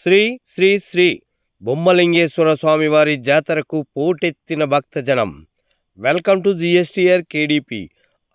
శ్రీ శ్రీ శ్రీ బొమ్మలింగేశ్వర స్వామివారి జాతరకు పోటెత్తిన భక్తజనం. Welcome to GSTR KDP.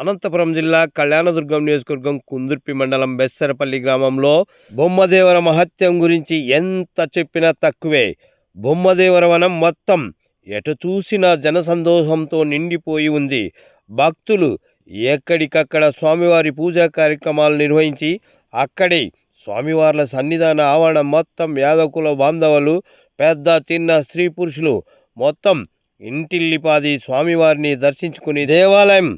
Anantapuram జిల్లా కళ్యాణదుర్గం నియోజకవర్గం కుందుర్పి మండలం బెస్సరపల్లి గ్రామంలో బొమ్మదేవర మహత్యం గురించి ఎంత చెప్పినా తక్కువే. బొమ్మదేవర వనం మొత్తం ఎటు చూసినా జనసందోహంతో నిండిపోయి ఉంది. భక్తులు ఎక్కడికక్కడ స్వామివారి పూజా కార్యక్రమాలు నిర్వహించి అక్కడే స్వామివార్ల సన్నిధాన ఆవరణం మొత్తం యాదకుల బాంధవులు, పెద్ద చిన్న స్త్రీ పురుషులు మొత్తం ఇంటిల్లిపాది స్వామివారిని దర్శించుకుని దేవాలయం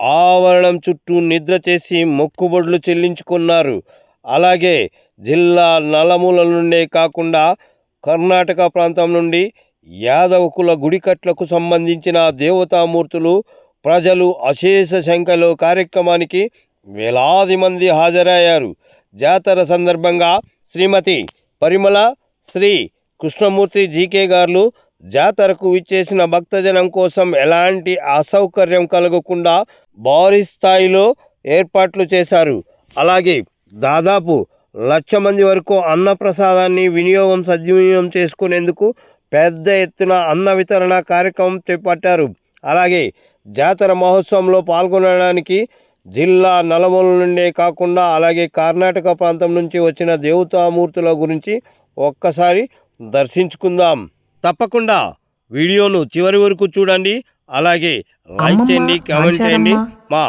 ఆవరణం చుట్టూ నిద్ర చేసి మొక్కుబడులు చెల్లించుకున్నారు. అలాగే జిల్లా నలుమూలల నుండే కాకుండా కర్ణాటక ప్రాంతం నుండి యాదవకుల గుడికట్లకు సంబంధించిన దేవతామూర్తులు, ప్రజలు అశేష సంఖ్యలో కార్యక్రమానికి వేలాది మంది హాజరయ్యారు. జాతర సందర్భంగా శ్రీమతి పరిమళ, శ్రీ కృష్ణమూర్తి జీకే గారు జాతరకు విచ్చేసిన భక్తజనం కోసం ఎలాంటి అసౌకర్యం కలగకుండా భారీ స్థాయిలో ఏర్పాట్లు చేశారు. అలాగే దాదాపు 1,00,000 మంది వరకు అన్నప్రసాదాన్ని సద్వినియోగం చేసుకునేందుకు పెద్ద ఎత్తున అన్న వితరణ కార్యక్రమం చేపట్టారు. అలాగే జాతర మహోత్సవంలో పాల్గొనడానికి జిల్లా నలుమూల నుండే కాకుండా అలాగే కర్ణాటక ప్రాంతం నుంచి వచ్చిన దేవతామూర్తుల గురించి ఒక్కసారి దర్శించుకుందాం. తప్పకుండా వీడియోను చివరి వరకు చూడండి. అలాగే లైక్ చేయండి, కామెంట్ చేయండి. మా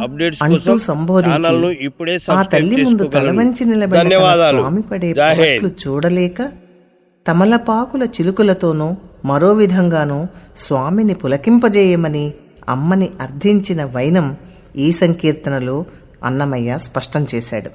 అప్డేట్స్ కోసం ఛానల్ను ఇప్పుడే సబ్స్క్రైబ్ చేసుకోగలరు. ధన్యవాదాలు. చూడలేక తమలపాకుల చిలుకలతోనూ మరో విధంగానూ స్వామిని పులకింపజేయమని అమ్మని అర్థించిన వైనం ఈ సంకీర్తనలో అన్నమయ్య స్పష్టం చేశాడు.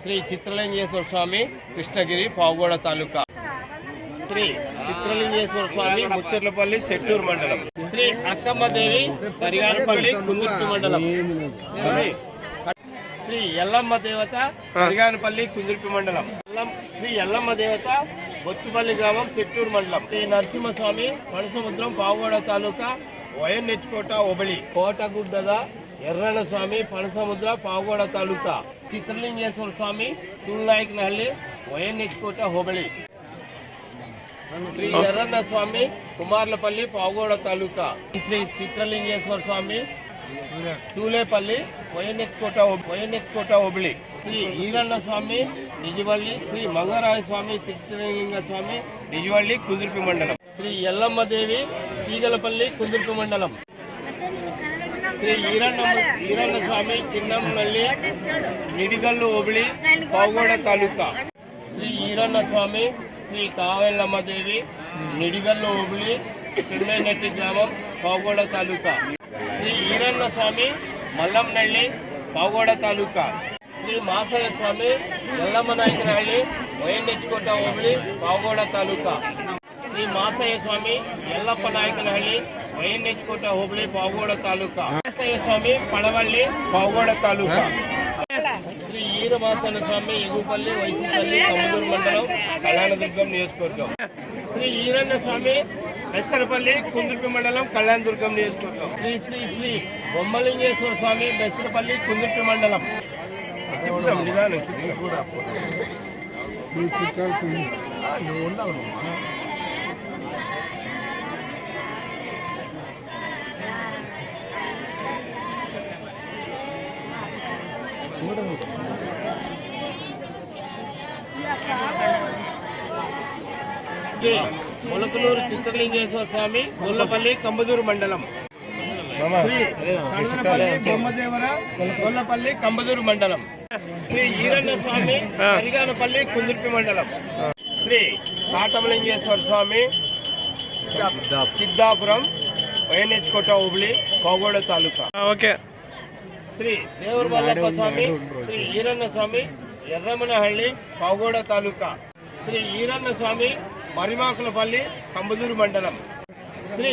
శ్రీ చిత్రలింగేశ్వర స్వామి కృష్ణగిరి పావుగూడ తాలూకా. శ్రీ చిత్రలింగేశ్వర స్వామి ముచ్చర్లపల్లి చెట్టూరు మండలం. శ్రీ అక్కమ్మదేవి పరిగానపల్లి కుందుర్పి మండలం. శ్రీ ఎల్లమ్మ దేవత పరిగానపల్లి కుందుర్పి మండలం. శ్రీ ఎల్లమ్మ దేవత బొచ్చుపల్లి గ్రామం చెట్టూరు మండలం. శ్రీ నరసింహస్వామి పణసముద్రం పావుగూడ తాలూకా వైఎన్హెచ్కోట ఒబళి. కోటగుడ్డద ఎర్రన్న స్వామి పణసముద్ర పావుగూడ తాలూకా. చిత్రలింగేశ్వర స్వామి తూళ్ళనాయకనహಳ್ಳಿ వైఎన్హెచ్కోట హోబళి. శ్రీ ఎర్రన్న స్వామి కుమార్లపల్లి పావుగూడ తాలూకా. శ్రీ చిత్రలింగేశ్వర స్వామి చూలేపల్లి వైఎన్హెచ్కోట హోబళి. శ్రీ ఈరన్న స్వామి నిజవల్లి. శ్రీ మంగరాయ స్వామి చిత్రలింగ స్వామి నిజవల్లి కుందుర్పి మండలం. శ్రీ ఎల్లమ్మదేవి సీగలపల్లి కుందుర్పి మండలం. శ్రీ ఈరన్న స్వామి చిన్నమల్లి నిడిగల్లు హోబళి పావుగూడ తాలూకా. శ్రీ ఈరన్న స్వామి శ్రీ కావెల్లమ్మదేవి నిడిగల్లు హోబళి చిన్ననెట్టి గ్రామం పావుగూడ తాలూకా. శ్రీ ఈరన్న స్వామి మల్లంనహಳ್ಳಿ పావుగూడ తాలూకా. శ్రీ మాసయ్య స్వామి ఎల్లమ్మనాయకనహಳ್ಳಿ వైఎన్హెచ్కోట హోబళి పావుగూడ తాలూకా. శ్రీ మాసయ్య స్వామి ఎల్లప్ప నాయకనహಳ್ಳಿ వైఎన్హెచ్కోట హోబళి పావుగూడ తాలూకా. మాసయ్య స్వామి పడవల్లి పావుగూడ తాలూకా. శ్రీ ఈరమాసన స్వామి ఎగుపల్లి వైసీపల్లి కమ్మదూరు మండలం కళ్యాణదుర్గం నియోజకవర్గం. శ్రీ ఈరన్న స్వామి బెస్తరపల్లి కుందుర్పి మండలం కళ్యాణదుర్గం నియోజకవర్గం. శ్రీ శ్రీ శ్రీ బొమ్మలింగేశ్వర స్వామి బెస్తరపల్లి కుందుర్పి మండలం. మొలకలూరు చిత్రలింగేశ్వర స్వామి గొల్లపల్లి కంబదూరు మండలం. శ్రీ బ్రహ్మదేవర గొల్లపల్లి కంబదూరు మండలం. శ్రీ ఈరన్న స్వామి పరిగానపల్లి కుందుర్పి మండలం. శ్రీ కాటమలింగేశ్వర స్వామి సిద్ధాపురం వైఎన్హెచ్కోట హోబళి పావుగూడ తాలూకా. శ్రీ దేవరమల్లప్ప స్వామి శ్రీ ఈరన్న స్వామి ఎర్రమనహಳ್ಳಿ పావుగూడ తాలూకా. శ్రీ ఈరన్న స్వామి మరిమాకులపల్లి కంబదూరు మండలం. శ్రీ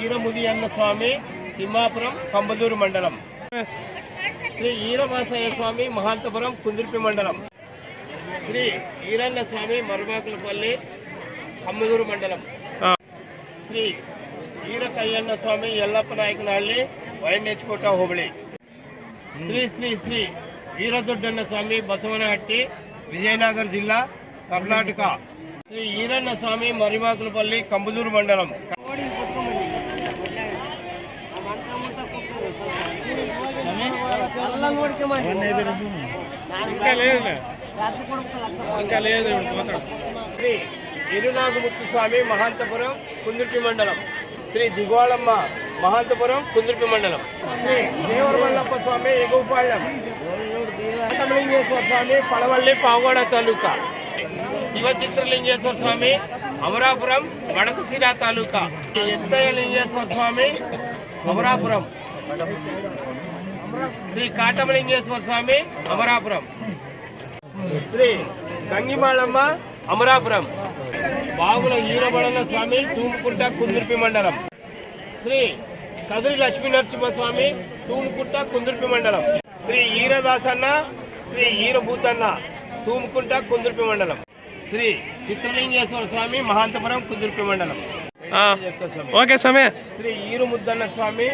ఈరముదియన్న స్వామి తిమ్మాపురం కంబదూరు మండలం. శ్రీ ఈరమాసయ్య స్వామి మహాంతపురం కుందుర్పి మండలం. శ్రీ ఈరన్న స్వామి మరిమాకులపల్లి కంబదూరు మండలం. శ్రీ ఈరకయ్యన్న స్వామి ఎల్లప్ప నాయకనహಳ್ಳಿ వైఎన్హెచ్కోట హోబళి. శ్రీ శ్రీ శ్రీ వీరదొడ్డన్న స్వామి బసవనహట్టి విజయనగరం జిల్లా కర్ణాటక. శ్రీ ఈరన్న స్వామి మరిమాకులపల్లి కంబదూరు మండలం. శ్రీ ఇరునాగుముత్తు స్వామి మహాంతపురం కుందుర్పి మండలం. శ్రీ దిగోళమ్మ మహాంతపురం కుందుర్పి మండలం. శ్రీ దేవరమల్లప్ప స్వామి ఎగువపాళ్యం. కాటమలింగేశ్వర స్వామి పడవల్లి పావుగూడ తాలూకా. శివ చిత్రలింగేశ్వర స్వామి అమరాపురం వడకశిర తాలూకా. ఎత్తయ్య లింగేశ్వర స్వామి అమరాపురం. శ్రీ కాటమలింగేశ్వర స్వామి అమరాపురం. శ్రీ గంగిమాళమ్మ అమరాపురం. బాగుల ఈరబడన స్వామి తూముకుంట కుందుర్పి మండలం. శ్రీ కదిరి లక్ష్మీ నరసింహస్వామి తూముకుంట కుందుర్పి మండలం. శ్రీ ఈరదాసన్న శ్రీ ఈరభూతన్న తూముకుంట కుందుర్పి మండలం. శ్రీ చిత్రలింగేశ్వర స్వామి మహాంతపురం కుందుర్పి మండలం. శ్రీ ఈరుముద్దన్న స్వామి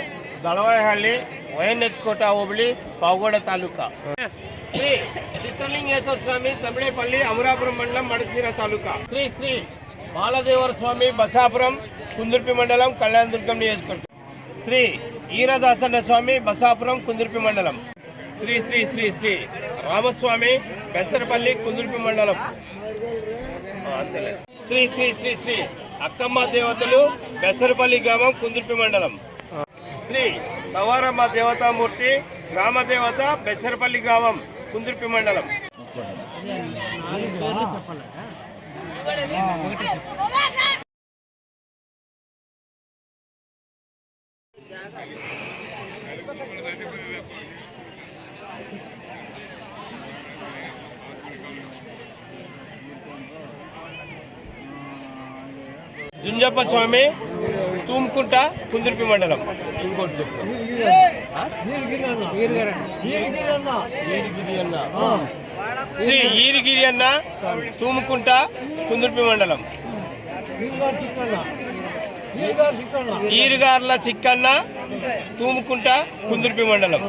దళవాయహಳ್ಳಿ వైఎన్హెచ్కోట హోబళి పావుగూడ తాలూకా. శ్రీ చిత్రలింగేశ్వర స్వామి తమిళేపల్లి అమరాపురం మండలం మడకశిర తాలూకా. శ్రీ శ్రీ బాలదేవర స్వామి బసాపురం కుందుర్పి మండలం కళ్యాణదుర్గం నియోజకవర్గం. శ్రీ ఈరదాసన్న స్వామి బసాపురం కుందుర్పి మండలం. శ్రీ శ్రీ శ్రీ శ్రీ రామస్వామి బెసరపల్లి కుందుర్పి మండలం. శ్రీ శ్రీ శ్రీ శ్రీ అక్కమ్మ దేవతలు బెసరపల్లి గ్రామం కుందుర్పి మండలం. శ్రీ సవారమ్మ దేవతామూర్తి గ్రామదేవత బెసరపల్లి గ్రామం కుందుర్పి మండలం. జుంజప్ప స్వామి తూముకుంట కుందుర్పి మండలం. ఇంకోటి చెప్పు. శ్రీ ఈరిగిరి అన్న తూముకుంట కుందుర్పి మండలం. ఈరుగార్ల చిక్కన్న తూముకుంట కుందుర్పి మండలం.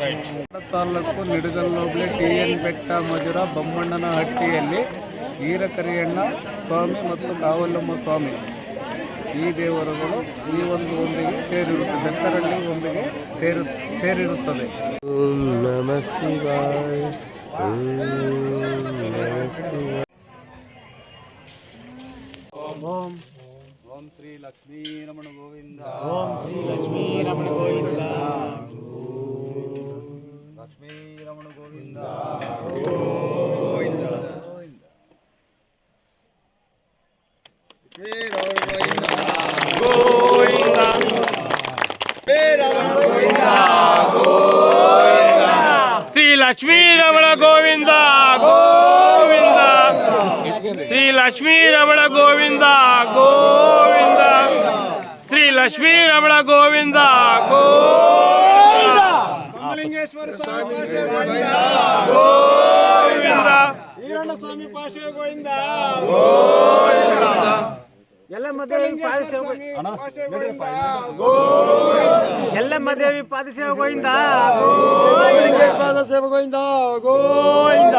ರೈಟ್. ತಾಲೂಕು ನಿಡಗಲ್ಲೋಬಳಿ TN ಬೆಟ್ಟ ಮಧುರ ಬೊಮ್ಮಣ್ಣನ ಹಟ್ಟಿಯಲ್ಲಿ ಈರಕರಿಯಣ್ಣ ಸ್ವಾಮಿ ಮತ್ತು ಕಾವಲಮ್ಮ ಸ್ವಾಮಿ ಈ ದೇವರುಗಳು ಈ ಒಂದು ಒಂದಿಗೆ ಸೇರಿರುತ್ತದೆ. ಬೆಸ್ತರಳ್ಳಿ ಒಂದಿಗೆ ಸೇರಿರುತ್ತದೆ. ಓಂ ನಮಃ ಶಿವಾಯ. ಓಂ ನಮಃ ಶಿವಾಯ. ಓಂ ಓಂ ಶ್ರೀ ಲಕ್ಷ್ಮೀ ರಮಣ ಗೋವಿಂದ. ಓಂ ಶ್ರೀ ಲಕ್ಷ್ಮೀ ರಮಣ ಗೋವಿಂದ. ಲಕ್ಷ್ಮೀ ರಮಣ ಗೋವಿಂದ. ಗೋವಿಂದ. ಗೋವಿಂದ. ಶ್ರೀ ಲಕ್ಷ್ಮೀ ರಮಣ ಗೋವಿಂದ ಗೋವಿಂದ. ಶ್ರೀ ಲಕ್ಷ್ಮೀ ರಮಣ ಗೋವಿಂದ ಗೋವಿಂದ. ಶ್ರೀ ಲಕ್ಷ್ಮೀ ರಮಣ ಗೋವಿಂದ ಗೋವಿಂದ. ಲಿಂಗೇಶ್ವರ ಸ್ವಾಮಿ ಪಾಶೆ ಗೋವಿಂದ. ಗೋವಿಂದ. ಈರಣ್ಣ ಸ್ವಾಮಿ ಪಾಶೆ ಗೋವಿಂದ. ಗೋವಿಂದ. ಯಲ್ಲಮ್ಮದೇವಿ ಪಾದಸೇವೆ ಗೋವಿಂದ. ಯಲ್ಲಮ್ಮದೇವಿ ಪಾದಸೇವೆ ಗೋವಿಂದ. ಪಾದಸೇವೆ ಗೋವಿಂದ ಗೋವಿಂದ.